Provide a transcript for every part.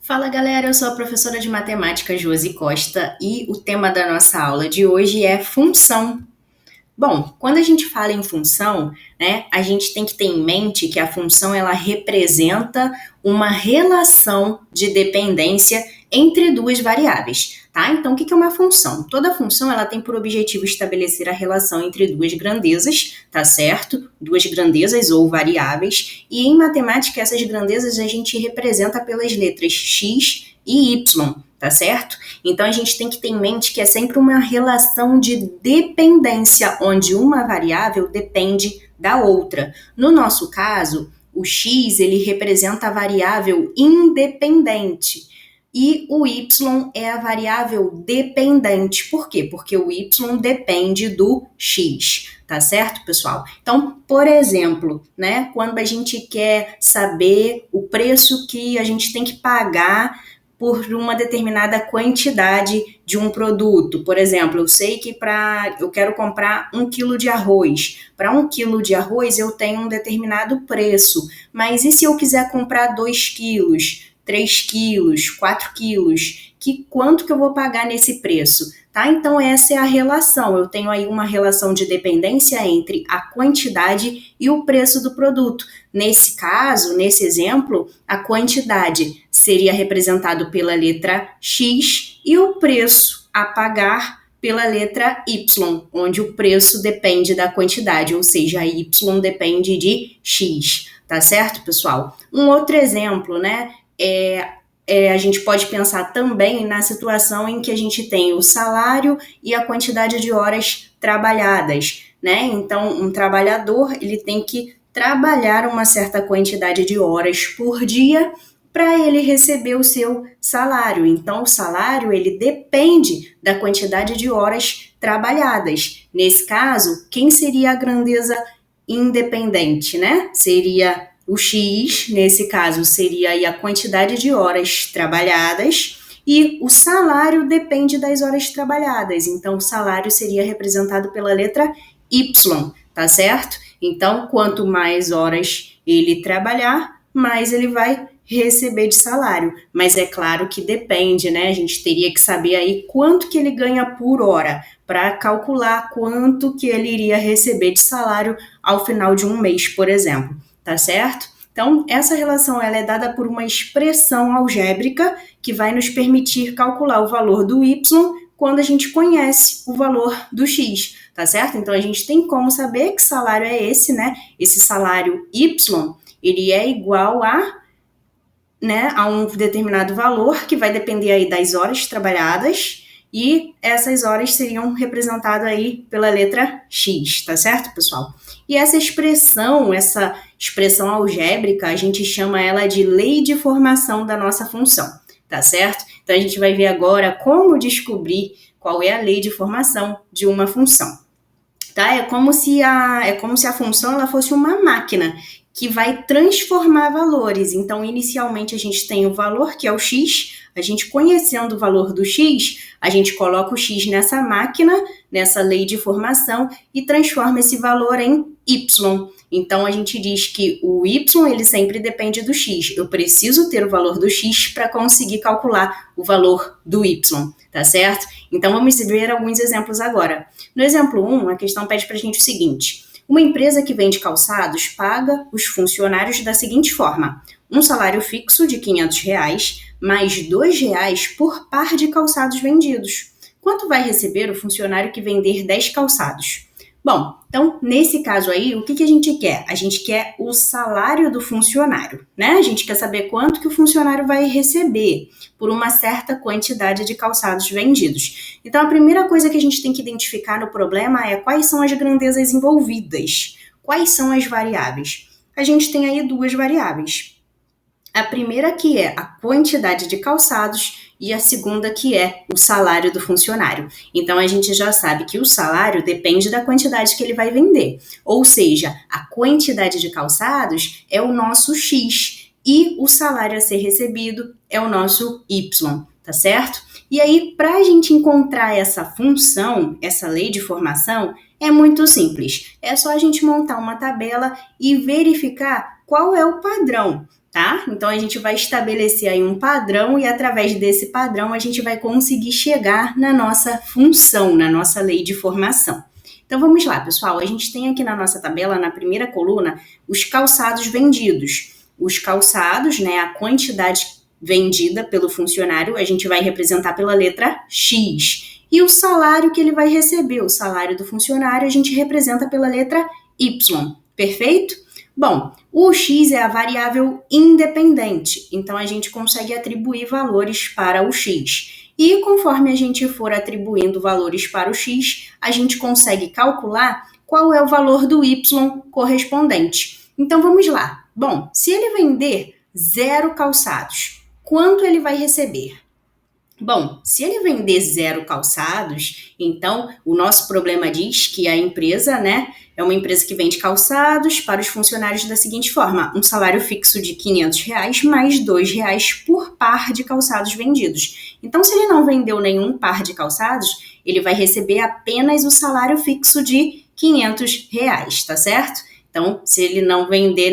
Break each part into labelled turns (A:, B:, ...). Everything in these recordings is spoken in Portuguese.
A: Fala galera, eu sou a professora de matemática Josi Costa e o tema da nossa aula de hoje é função. Bom, quando a gente fala em função, né, a gente tem que ter em mente que a função ela representa uma relação de dependência entre duas variáveis, tá? Então, o que é uma função? Toda função ela tem por objetivo estabelecer a relação entre duas grandezas, tá certo? Duas grandezas ou variáveis, e em matemática essas grandezas a gente representa pelas letras x e y, tá certo? Então a gente tem que ter em mente que é sempre uma relação de dependência, onde uma variável depende da outra. No nosso caso, o x ele representa a variável independente e o y é a variável dependente. Por quê? Porque o y depende do x, tá certo, pessoal? Então, por exemplo, né, quando a gente quer saber o preço que a gente tem que pagar por uma determinada quantidade de um produto. Por exemplo, eu sei que eu quero comprar 1 quilo de arroz. Para 1 quilo de arroz eu tenho um determinado preço, mas e se eu quiser comprar 2 quilos, 3 quilos, 4 quilos? Quanto que eu vou pagar nesse preço? Tá? Então essa é a relação. Eu tenho aí uma relação de dependência entre a quantidade e o preço do produto. Nesse caso, nesse exemplo, a quantidade seria representado pela letra X e o preço a pagar pela letra Y, onde o preço depende da quantidade, ou seja, a Y depende de X, tá certo, pessoal? Um outro exemplo, né, a gente pode pensar também na situação em que a gente tem o salário e a quantidade de horas trabalhadas, né? Então, um trabalhador, ele tem que trabalhar uma certa quantidade de horas por dia para ele receber o seu salário. Então, o salário, ele depende da quantidade de horas trabalhadas. Nesse caso, quem seria a grandeza independente, né? Seria o X, nesse caso, seria aí a quantidade de horas trabalhadas, e o salário depende das horas trabalhadas. Então, o salário seria representado pela letra Y, tá certo? Então, quanto mais horas ele trabalhar, mais ele vai receber de salário. Mas é claro que depende, né? A gente teria que saber aí quanto que ele ganha por hora para calcular quanto que ele iria receber de salário ao final de um mês, por exemplo, tá certo? Então, essa relação ela é dada por uma expressão algébrica que vai nos permitir calcular o valor do y quando a gente conhece o valor do x, tá certo? Então, a gente tem como saber que salário é esse, né? Esse salário y, ele é igual a um determinado valor que vai depender aí das horas trabalhadas, e essas horas seriam representadas aí pela letra X, tá certo, pessoal? E essa expressão algébrica, a gente chama ela de lei de formação da nossa função, tá certo? Então a gente vai ver agora como descobrir qual é a lei de formação de uma função. Tá? É como se a função ela fosse uma máquina que vai transformar valores. Então, inicialmente, a gente tem o valor, que é o x. A gente conhecendo o valor do x, a gente coloca o x nessa máquina, nessa lei de formação, e transforma esse valor em y. Então, a gente diz que o y ele sempre depende do x. Eu preciso ter o valor do x para conseguir calcular o valor do y, tá certo? Então, vamos ver alguns exemplos agora. No exemplo 1, a questão pede para a gente o seguinte: uma empresa que vende calçados paga os funcionários da seguinte forma: um salário fixo de R$ 500 mais R$ 2 por par de calçados vendidos. Quanto vai receber o funcionário que vender 10 calçados? Bom, então, nesse caso aí, o que a gente quer? A gente quer o salário do funcionário, né? A gente quer saber quanto que o funcionário vai receber por uma certa quantidade de calçados vendidos. Então, a primeira coisa que a gente tem que identificar no problema é quais são as grandezas envolvidas, quais são as variáveis. A gente tem aí duas variáveis. A primeira que é a quantidade de calçados e a segunda que é o salário do funcionário. Então, a gente já sabe que o salário depende da quantidade que ele vai vender. Ou seja, a quantidade de calçados é o nosso X e o salário a ser recebido é o nosso Y, tá certo? E aí, para a gente encontrar essa função, essa lei de formação, é muito simples. É só a gente montar uma tabela e verificar qual é o padrão. tá? Então, a gente vai estabelecer aí um padrão e, através desse padrão, a gente vai conseguir chegar na nossa função, na nossa lei de formação. Então, vamos lá, pessoal. A gente tem aqui na nossa tabela, na primeira coluna, os calçados vendidos. Os calçados, né, a quantidade vendida pelo funcionário, a gente vai representar pela letra X. E o salário que ele vai receber, o salário do funcionário, a gente representa pela letra Y. Perfeito? Bom, o X é a variável independente, então a gente consegue atribuir valores para o X. E conforme a gente for atribuindo valores para o X, a gente consegue calcular qual é o valor do Y correspondente. Então vamos lá. Bom, se ele vender 0 calçados, quanto ele vai receber? Bom, se ele vender 0 calçados, então o nosso problema diz que a empresa, né, é uma empresa que vende calçados para os funcionários da seguinte forma: um salário fixo de R$500 mais R$2 por par de calçados vendidos. Então, se ele não vendeu nenhum par de calçados, ele vai receber apenas o salário fixo de R$500, tá certo? Então, se ele não vender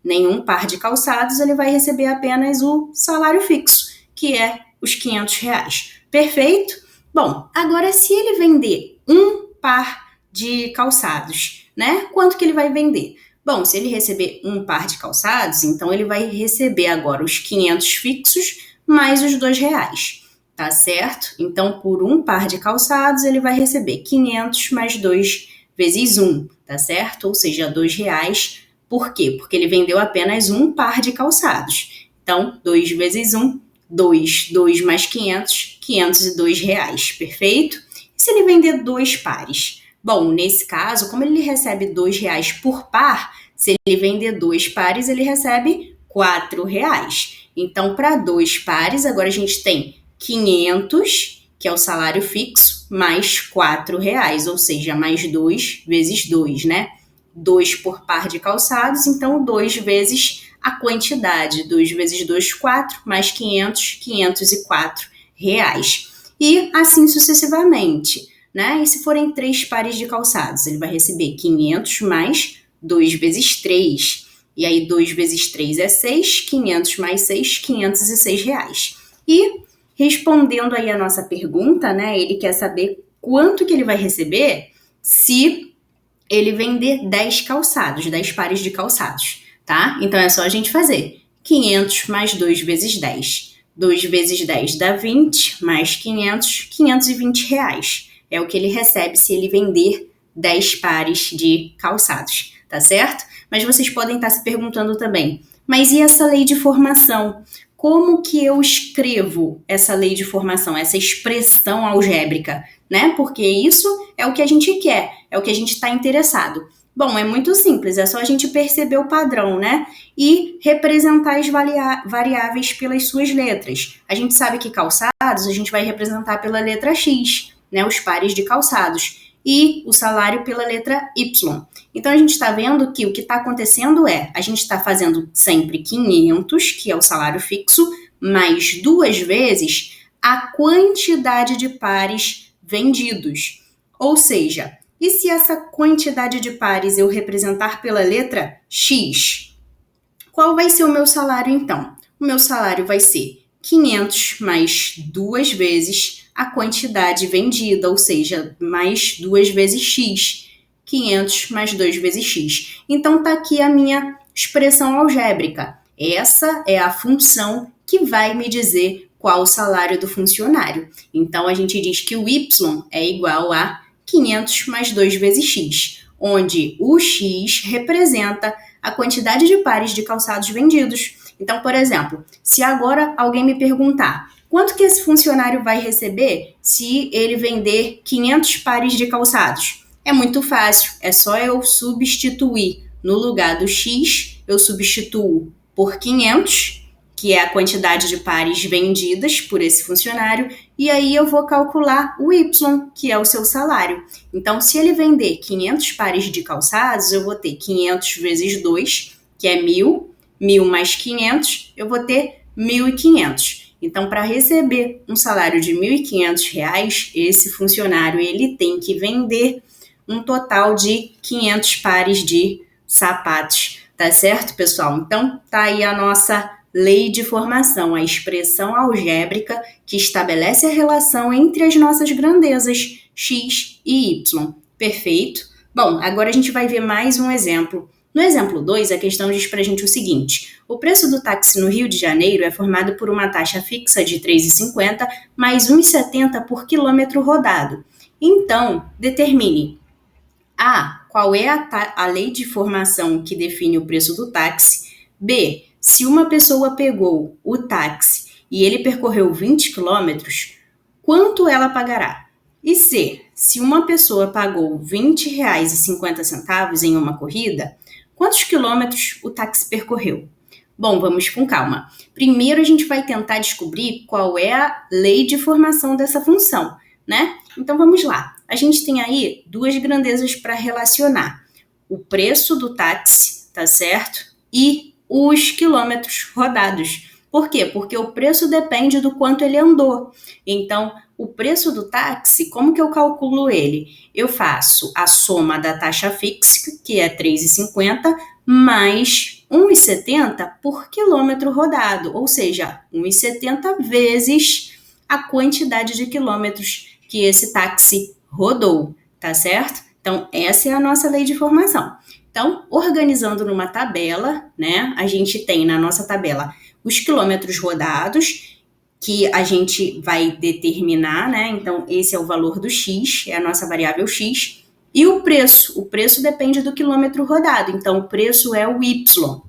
A: nenhum par de calçados, ele vai receber apenas o salário fixo, que é os R$500. Perfeito? Bom, agora se ele vender um par de calçados, né? Quanto que ele vai vender? Bom, se ele receber um par de calçados, então ele vai receber agora os 500 fixos mais os R$2, tá certo? Então, por um par de calçados, ele vai receber 500 mais 2 vezes 1, tá certo? Ou seja, R$2. Por quê? Porque ele vendeu apenas um par de calçados. Então, 2 vezes 1, 2. 2 mais 500, R$502, perfeito? E se ele vender 2 pares? Bom, nesse caso, como ele recebe R$2 por par, se ele vender 2 pares, ele recebe R$4. Então, para 2 pares, agora a gente tem 500, que é o salário fixo, mais R$4, ou seja, mais 2 vezes 2, né? 2 por par de calçados, então 2 vezes a quantidade, 2 vezes 2, 4, mais 500, R$504. E assim sucessivamente, né? E se forem 3 pares de calçados, ele vai receber 500 mais 2 vezes 3. E aí 2 vezes 3 é 6, 500 mais 6, R$506. E respondendo aí a nossa pergunta, né? Ele quer saber quanto que ele vai receber se ele vender 10 calçados, 10 pares de calçados. Tá? Então, é só a gente fazer 500 mais 2 vezes 10. 2 vezes 10 dá 20, mais 500, R$520. É o que ele recebe se ele vender 10 pares de calçados, tá certo? Mas vocês podem estar se perguntando também, mas e essa lei de formação? Como que eu escrevo essa lei de formação, essa expressão algébrica, né? Porque isso é o que a gente quer, é o que a gente está interessado. Bom, é muito simples, é só a gente perceber o padrão, né? E representar as variáveis pelas suas letras. A gente sabe que calçados a gente vai representar pela letra X, né? Os pares de calçados. E o salário pela letra Y. Então, a gente está vendo que o que está acontecendo é, a gente está fazendo sempre 500, que é o salário fixo, mais 2 vezes a quantidade de pares vendidos. Ou seja, e se essa quantidade de pares eu representar pela letra X? Qual vai ser o meu salário, então? O meu salário vai ser 500 mais 2 vezes a quantidade vendida, ou seja, mais 2 vezes X. 500 mais 2 vezes X. Então, está aqui a minha expressão algébrica. Essa é a função que vai me dizer qual o salário do funcionário. Então, a gente diz que o Y é igual a 500 mais 2 vezes X, onde o X representa a quantidade de pares de calçados vendidos. Então, por exemplo, se agora alguém me perguntar quanto que esse funcionário vai receber se ele vender 500 pares de calçados? É muito fácil, é só eu substituir no lugar do X, eu substituo por 500, que é a quantidade de pares vendidas por esse funcionário, e aí eu vou calcular o Y, que é o seu salário. Então, se ele vender 500 pares de calçados, eu vou ter 500 vezes 2, que é 1.000, 1.000 mais 500, eu vou ter 1.500. Então, para receber um salário de R$1.500, esse funcionário ele tem que vender um total de 500 pares de sapatos, Tá certo, pessoal? Então, tá aí a nossa lei de formação, a expressão algébrica que estabelece a relação entre as nossas grandezas, x e y. Perfeito? Bom, agora a gente vai ver mais um exemplo. No exemplo 2, a questão diz pra gente o seguinte: o preço do táxi no Rio de Janeiro é formado por uma taxa fixa de R$ 3,50 mais R$ 1,70 por quilômetro rodado. Então, determine A. Qual é a lei de formação que define o preço do táxi? B. Se uma pessoa pegou o táxi e ele percorreu 20 quilômetros, quanto ela pagará? E C. Se uma pessoa pagou R$ 20,50 em uma corrida, quantos quilômetros o táxi percorreu? Bom, vamos com calma. Primeiro a gente vai tentar descobrir qual é a lei de formação dessa função, né? Então vamos lá. A gente tem aí duas grandezas para relacionar: o preço do táxi, tá certo? E os quilômetros rodados. Por quê? Porque o preço depende do quanto ele andou. Então, o preço do táxi, como que eu calculo ele? Eu faço a soma da taxa fixa, que é R$ 3,50, mais R$ 1,70 por quilômetro rodado, ou seja, R$ 1,70 vezes a quantidade de quilômetros que esse táxi rodou, tá certo? Então, essa é a nossa lei de formação. Então, organizando numa tabela, né, a gente tem na nossa tabela os quilômetros rodados, que a gente vai determinar, né? Então, esse é o valor do x, é a nossa variável x. E o preço depende do quilômetro rodado, então o preço é o y.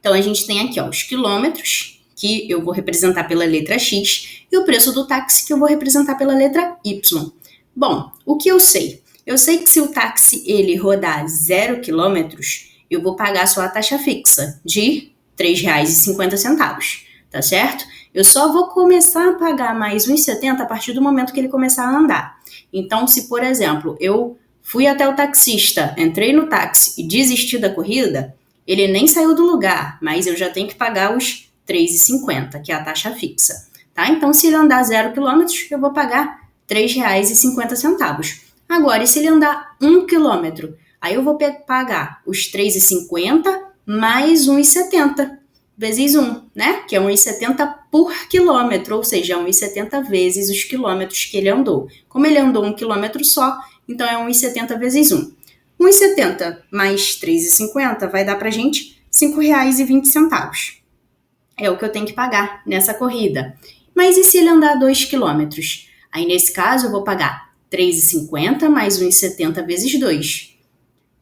A: Então, a gente tem aqui, ó, os quilômetros, que eu vou representar pela letra x, e o preço do táxi, que eu vou representar pela letra y. Bom, o que eu sei? Eu sei que se o táxi ele rodar 0 quilômetros, eu vou pagar só a taxa fixa de R$ 3,50, tá certo? Eu só vou começar a pagar mais R$ 1,70 a partir do momento que ele começar a andar. Então, se, por exemplo, eu fui até o taxista, entrei no táxi e desisti da corrida, ele nem saiu do lugar, mas eu já tenho que pagar os R$ 3,50, que é a taxa fixa, tá? Então, se ele andar 0 quilômetros, eu vou pagar R$ 3,50. Agora, e se ele andar 1 quilômetro? Aí eu vou pagar os R$ 3,50 mais R$ 1,70 vezes 1, né? Que é R$ 1,70 por quilômetro, ou seja, R$ 1,70 vezes os quilômetros que ele andou. Como ele andou 1 quilômetro só, então é R$ 1,70 vezes 1. R$ 1,70 mais R$ 3,50 vai dar pra gente R$ 5,20. É o que eu tenho que pagar nessa corrida. Mas e se ele andar 2 quilômetros? Aí, nesse caso, eu vou pagar R$ 3,50 mais R$ 1,70 vezes 2.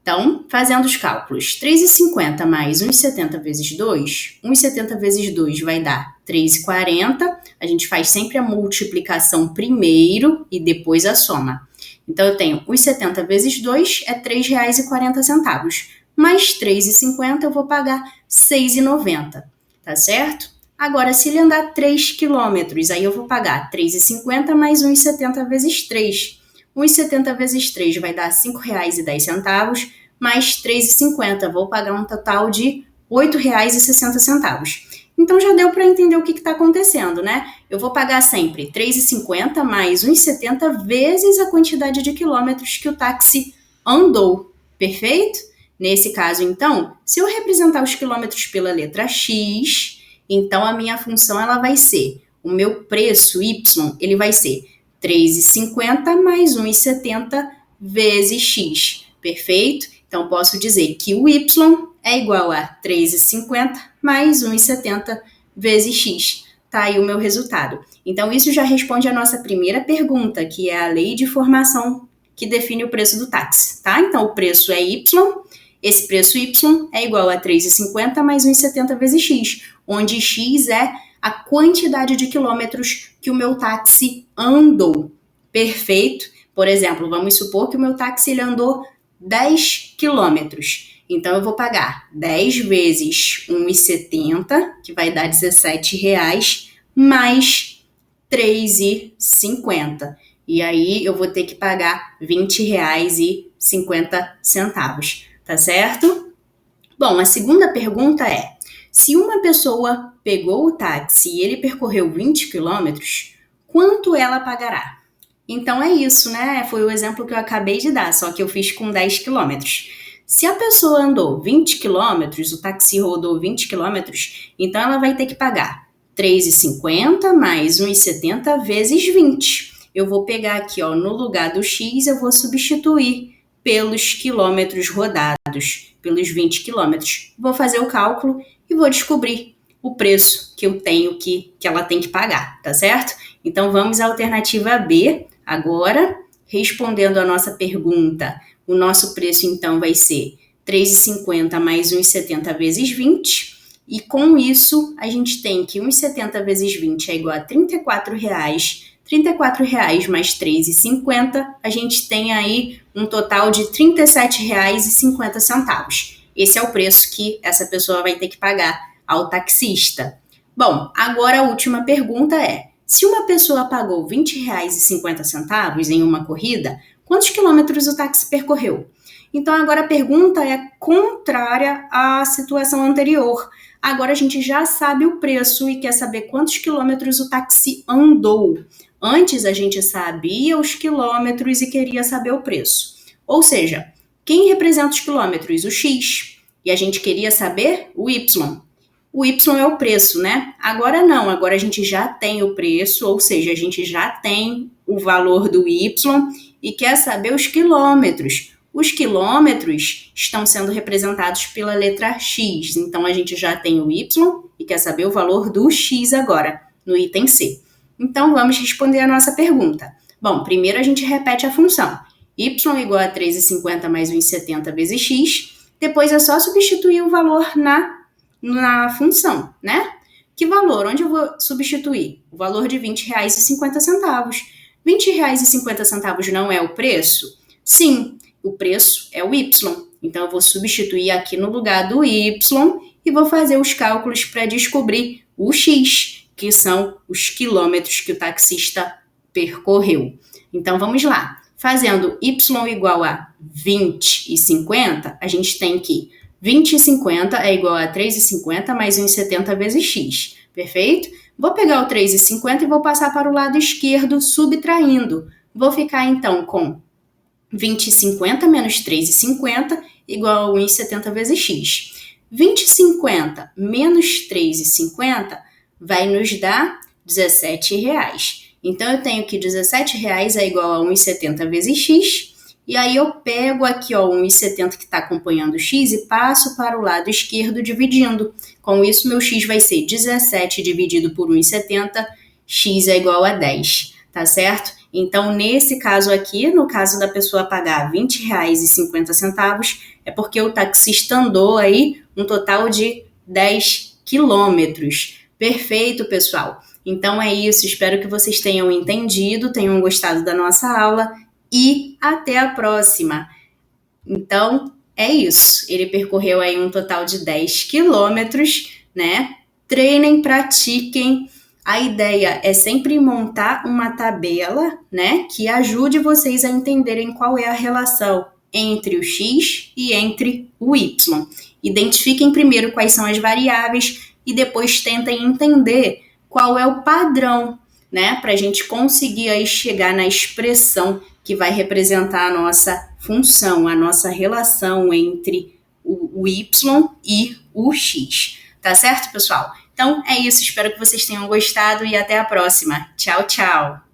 A: Então, fazendo os cálculos, R$ 3,50 mais R$ 1,70 vezes 2, R$ 1,70 vezes 2 vai dar R$ 3,40. A gente faz sempre a multiplicação primeiro e depois a soma. Então, eu tenho R$ 1,70 vezes 2 é R$ 3,40. Mais R$ 3,50 eu vou pagar R$ 6,90, tá certo? Agora, se ele andar 3 quilômetros, aí eu vou pagar R$ 3,50 mais R$ 1,70 vezes 3. R$ 1,70 vezes 3 vai dar R$ 5,10, mais R$ 3,50. Vou pagar um total de R$ 8,60. Então, já deu para entender o que está acontecendo, né? Eu vou pagar sempre R$ 3,50 mais R$ 1,70 vezes a quantidade de quilômetros que o táxi andou. Perfeito? Nesse caso, então, se eu representar os quilômetros pela letra x, então a minha função ela vai ser, o meu preço y, ele vai ser R$ 3,50 mais R$ 1,70 vezes x. Perfeito? Então, posso dizer que o y é igual a R$ 3,50 mais R$ 1,70 vezes x. Tá aí o meu resultado. Então, isso já responde a nossa primeira pergunta, que é a lei de formação que define o preço do táxi, tá? Então, o preço é y, esse preço y é igual a R$ 3,50 mais R$ 1,70 vezes x, onde x é a quantidade de quilômetros que o meu táxi andou. Perfeito? Por exemplo, vamos supor que o meu táxi ele andou 10 quilômetros. Então, eu vou pagar 10 vezes R$ 1,70, que vai dar R$ 17,00, mais R$ 3,50. E aí, eu vou ter que pagar R$ 20,50, tá certo? Bom, a segunda pergunta é: se uma pessoa pegou o táxi e ele percorreu 20 quilômetros, quanto ela pagará? Então é isso, né? Foi o exemplo que eu acabei de dar, só que eu fiz com 10 quilômetros. Se a pessoa andou 20 quilômetros, o táxi rodou 20 quilômetros, então ela vai ter que pagar 3,50 mais 1,70 vezes 20. Eu vou pegar aqui, ó, no lugar do X, eu vou substituir pelos quilômetros rodados, pelos 20 quilômetros. Vou fazer o cálculo e vou descobrir o preço que eu tenho que ela tem que pagar, tá certo? Então vamos à alternativa B agora, respondendo a nossa pergunta. O nosso preço então vai ser 3,50 mais 1,70 vezes 20. E com isso, a gente tem que 1,70 vezes 20 é igual a R$ 34,00. R$ 34,00 mais 3,50, a gente tem aí um total de R$ 37,50. Esse é o preço que essa pessoa vai ter que pagar ao taxista. Bom, agora a última pergunta é: se uma pessoa pagou R$ 20,50 em uma corrida, quantos quilômetros o táxi percorreu? Então agora a pergunta é contrária à situação anterior. Agora a gente já sabe o preço e quer saber quantos quilômetros o táxi andou. Antes a gente sabia os quilômetros e queria saber o preço. Ou seja, quem representa os quilômetros? O X. E a gente queria saber o Y. O Y é o preço, né? Agora não, agora a gente já tem o preço, ou seja, a gente já tem o valor do Y e quer saber os quilômetros. Os quilômetros estão sendo representados pela letra X, então a gente já tem o Y e quer saber o valor do X agora, no item C. Então vamos responder a nossa pergunta. Bom, primeiro a gente repete a função. Y igual a 3,50 mais 1,70 vezes X. Depois é só substituir o valor na função, né? Que valor? Onde eu vou substituir? O valor de R$ 20,50. R$ 20,50 não é o preço? Sim, o preço é o Y. Então eu vou substituir aqui no lugar do Y e vou fazer os cálculos para descobrir o X, que são os quilômetros que o taxista percorreu. Então vamos lá. Fazendo Y igual a 20,50, a gente tem que 20,50 é igual a 3,50 mais 1,70 vezes X. Perfeito? Vou pegar o 3,50 e vou passar para o lado esquerdo, subtraindo. Vou ficar então com 20,50 menos 3,50 igual a 1,70 vezes X. 20,50 menos 3,50 vai nos dar R$17. Então eu tenho que R$17 é igual a 1,70 vezes X. E aí eu pego aqui ó, 1,70 que está acompanhando o X e passo para o lado esquerdo dividindo. Com isso, meu X vai ser 17 dividido por 1,70, X é igual a 10, tá certo? Então, nesse caso aqui, no caso da pessoa pagar R$ 20,50, é porque o taxista andou aí um total de 10 quilômetros. Perfeito, pessoal? Então é isso, espero que vocês tenham entendido, tenham gostado da nossa aula e até a próxima. Então, é isso. Ele percorreu aí um total de 10 quilômetros, né? Treinem, pratiquem. A ideia é sempre montar uma tabela, né, que ajude vocês a entenderem qual é a relação entre o X e entre o Y. Identifiquem primeiro quais são as variáveis e depois tentem entender qual é o padrão, né, para a gente conseguir aí chegar na expressão que vai representar a nossa função, a nossa relação entre o Y e o X. Tá certo, pessoal? Então é isso, espero que vocês tenham gostado e até a próxima. Tchau, tchau!